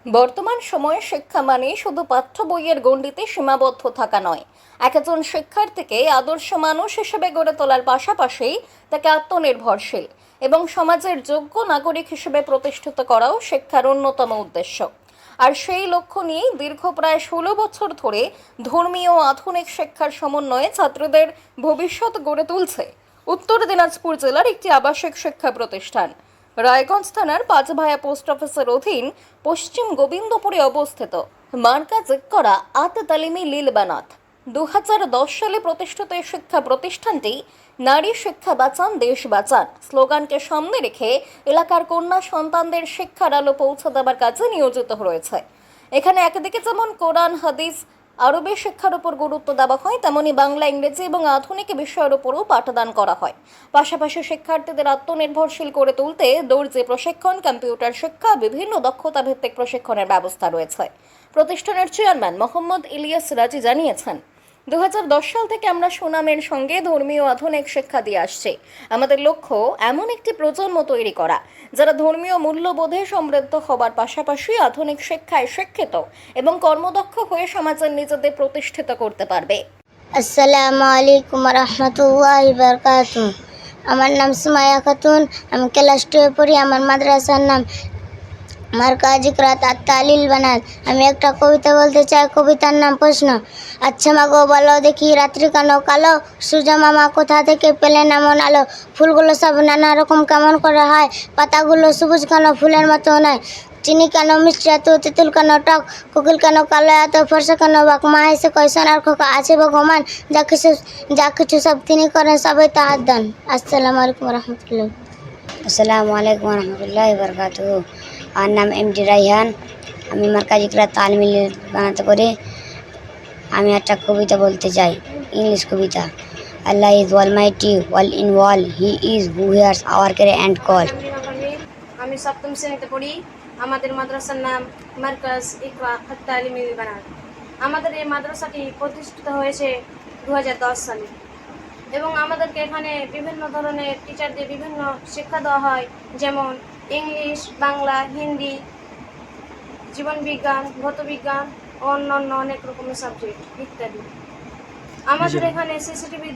বর্তমান সময়ে শিক্ষা মানে শুধু পাঠ্য বইয়ের গণ্ডিতে সীমাবদ্ধ থাকা নয়, একজন শিক্ষার্থীকে আদর্শ মানুষ হিসেবে গড়ে তোলার পাশাপাশি তাকে আত্মনির্ভরশীল এবং সমাজের যোগ্য নাগরিক হিসেবে প্রতিষ্ঠিত করাও শিক্ষার অন্যতম উদ্দেশ্য। আর সেই লক্ষ্য নিয়েই দীর্ঘ প্রায় 16 বছর ধরে ধর্মীয় ও আধুনিক শিক্ষার সমন্বয়ে ছাত্রদের ভবিষ্যৎ গড়ে তুলছে উত্তর দিনাজপুর জেলার একটি আবাসিক শিক্ষা প্রতিষ্ঠান। রায়গঞ্জ থানার পাঁচভায়া পোস্ট অফিসের অধীন পশ্চিম গোবিন্দপুরে অবস্থিত মার্কা করা আত তালিমি লীল বানাত 2010 সালে প্রতিষ্ঠিত এই শিক্ষা প্রতিষ্ঠানটি নারী শিক্ষা বাঁচান দেশ বাঁচান স্লোগানকে সামনে রেখে এলাকার কন্যা সন্তানদের শিক্ষার আলো পৌঁছে দেওয়ার কাজে নিয়োজিত রয়েছে। এখানে একদিকে যেমন কোরআন হাদিস আরবি শিক্ষার উপর গুরুত্ব দেওয়া হয়, তেমনি বাংলা ইংরেজি এবং আধুনিক বিষয়ের উপরও পাঠদান করা হয়। পাশাপাশি শিক্ষার্থীদের আত্মনির্ভরশীল করে তুলতে দর্জি প্রশিক্ষণ, কম্পিউটার শিক্ষা, বিভিন্ন দক্ষতা ভিত্তিক প্রশিক্ষণের ব্যবস্থা রয়েছে। প্রতিষ্ঠানের চেয়ারম্যান মোহাম্মদ ইলিয়াস রাজি জানিয়েছেন, 2010 সাল থেকে আমরা সুনামের সঙ্গে ধর্মীয় আধুনিক শিক্ষা দিয়ে আসছি। আমাদের লক্ষ্য এমন একটি প্রজন্ম তৈরি করা যারা ধর্মীয় মূল্যবোধে সমৃদ্ধ হবার পাশাপাশি আধুনিক শিক্ষায় শিক্ষিত এবং কর্মদক্ষ হয়ে সমাজের নিজেদের প্রতিষ্ঠিত করতে পারবে। আসসালামু আলাইকুম রহমতুল্লাহি বারাকাতুহু। আমার নাম সুমাইয়া খাতুন, আমি ক্লাস 2 পড়ি। আমার মাদ্রাসার নাম মার্কাজ ইকরাত আত-তালিল বানাত। আমি একটা কবিতা বলতে চাই, কবিতার নাম প্রশ্ন। আচ্ছা মা গো বলো দেখি, রাত্রি কেন কালো, সূর্য মামা কোথা থেকে পেলেন এমন আলো, ফুলগুলো সব নানা রকম কেমন করে হয়, পাতাগুলো সবুজ কেন ফুলের মতো নয়, চিনি কেন মিষ্টি এত, তেঁতুল কেন টক, কোকিল কেন কালো এত, ফর্সা কেন বাক, মা এসে কয় সোনার খোকা আছে ভগবান, যা কিছু সব তিনি করেন সবাই তাহার দান। আসসালামু আলাইকুম রহমতুল্লাহ। আসসালামু আলাইকুম রহমতুল্লাহি বারাকাতুহু। আমার নাম এমডি রাইহান, আমি মার্কাজ ইকরাত তালিমি লীল বানাতে পড়ি। আমি একটা কবিতা বলতে চাই, ইংলিশ কবিতা। Allah is almighty, all in all, he is who hears our cry and call. আমি সপ্তম শ্রেণীতে পড়ি। আমাদের মাদ্রাসার নাম মার্কাজ ইকরাত আত-তালিমি লীল বানাত। আমাদের এই মাদ্রাসাটি প্রতিষ্ঠিত হয়েছে 2010 সালে এবং আমাদেরকে এখানে বিভিন্ন ধরনের টিচার দিয়ে বিভিন্ন শিক্ষা দেওয়া হয়, যেমন ইংলিশ, বাংলা, হিন্দি, জীবনবিজ্ঞান, ভৌতবিজ্ঞান ও অন্যান্য অনেক রকমের সাবজেক্ট ইত্যাদি। আমাদের এখানে সিসিটিভি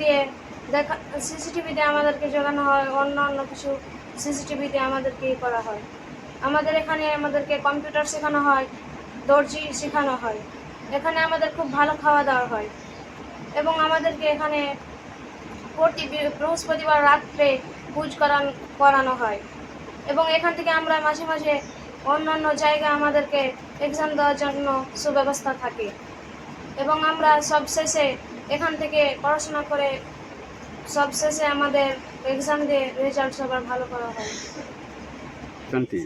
দিয়ে আমাদেরকে জানানো হয়, অন্য কিছু সিসিটিভি দিয়ে আমাদেরকে করা হয়। আমাদের এখানে আমাদেরকে কম্পিউটার শেখানো হয়, দর্জি শেখানো হয়। এখানে আমাদের খুব ভালো খাওয়া দাওয়া হয় এবং আমাদেরকে এখানে প্রতি বৃহস্পতিবার রাত্রে করানো হয় এবং এখান থেকে আমরা মাঝে মাঝে অন্যান্য জায়গায় আমাদেরকে এক্সাম দেওয়ার জন্য সুব্যবস্থা থাকে এবং আমরা সব শেষে এখান থেকে পড়াশোনা করে সব শেষে আমাদের এক্সাম দিয়ে রেজাল্ট সবার ভালো করা হয়। প্রতিষ্ঠানটি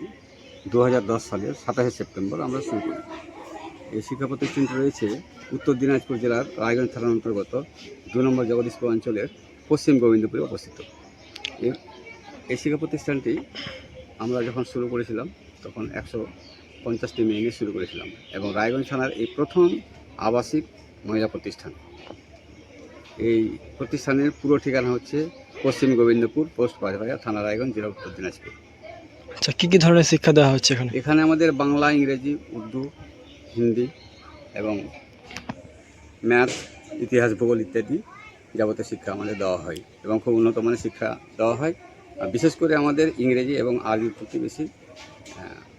2010 সালের 27 সেপ্টেম্বর আমরা শুরু করি। এই শিক্ষা প্রতিষ্ঠানটি রয়েছে উত্তর দিনাজপুর জেলার রায়গঞ্জ থানার অন্তর্গত 2 নম্বর জগদীশপুর অঞ্চলের পশ্চিম গোবিন্দপুরে অবস্থিত। এই শিক্ষা প্রতিষ্ঠানটি আমরা যখন শুরু করেছিলাম তখন 150টি মেয়ে নিয়ে শুরু করেছিলাম এবং রায়গঞ্জ থানার এই প্রথম আবাসিক মহিলা প্রতিষ্ঠান। এই প্রতিষ্ঠানের পুরো ঠিকানা হচ্ছে পশ্চিম গোবিন্দপুর, পোস্ট পাঁচভায়া, থানা রায়গঞ্জ, জেলা উত্তর দিনাজপুর। আচ্ছা, কি কি ধরনের শিক্ষা দেওয়া হচ্ছে এখানে? এখানে আমাদের বাংলা, ইংরেজি, উর্দু, হিন্দি এবং ম্যাথ, ইতিহাস, ভূগোল ইত্যাদি যাবতীয় শিক্ষা আমাদের দেওয়া হয় এবং খুব উন্নত মানের শিক্ষা দেওয়া হয়। আর বিশেষ করে আমাদের ইংরেজি এবং আরবির প্রতি বেশি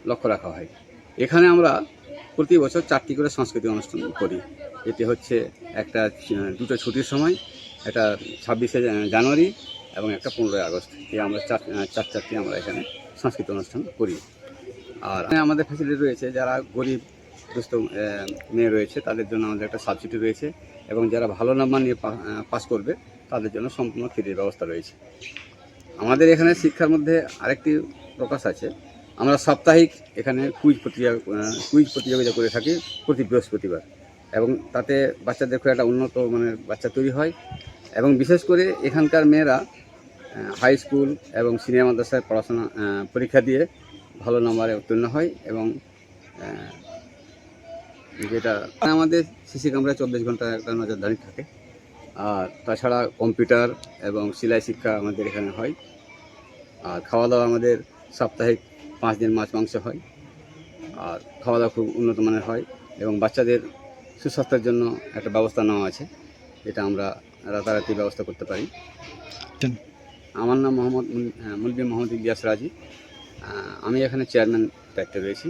লক্ষ্য রাখা হয়। এখানে আমরা প্রতি বছর 4টি করে সাংস্কৃতিক অনুষ্ঠান করি। এটি হচ্ছে একটা দুটো ছুটির সময়, একটা 26শে জানুয়ারি এবং একটা 15ই আগস্ট। এই আমরা চারটি আমরা এখানে সাংস্কৃতিক অনুষ্ঠান করি। আর আমাদের ফ্যাসিলিটি রয়েছে, যারা গরিব দুস্থ মেয়ে রয়েছে তাদের জন্য আমাদের একটা সাবসিডি রয়েছে এবং যারা ভালো নাম্বার নিয়ে পাস করবে তাদের জন্য সম্পূর্ণ ফ্রির ব্যবস্থা রয়েছে। আমাদের এখানে শিক্ষার মধ্যে আরেকটি প্রকাশ আছে, আমরা সাপ্তাহিক এখানে কুইজ প্রতিযোগিতা করে থাকি প্রতি বৃহস্পতিবার এবং তাতে বাচ্চাদের খুব একটা উন্নত মানের বাচ্চা তৈরি হয় এবং বিশেষ করে এখানকার মেয়েরা হাই স্কুল এবং সিনিয়র মাদ্রাসায় পরীক্ষা দিয়ে ভালো নম্বরে উত্তীর্ণ হয় এবং যেটা আমাদের সিসি ক্যামেরায় 24 ঘন্টা একটা নজরদারি থাকে। আর তাছাড়া কম্পিউটার এবং সেলাই শিক্ষা আমাদের এখানে হয়। আর খাওয়া দাওয়া আমাদের সাপ্তাহিক 5 দিন মাছ মাংস হয়। আর খাওয়া দাওয়া খুব উন্নত মানের হয় এবং বাচ্চাদের সুস্বাস্থ্যের জন্য একটা ব্যবস্থা নেওয়া আছে, যেটা আমরা রাতারাতি ব্যবস্থা করতে পারি। দেন। আমার নাম মুলবি মোহাম্মদ ইলিয়াস রাজি। আমি এখানে চেয়ারম্যান দায়িত্বে রয়েছি।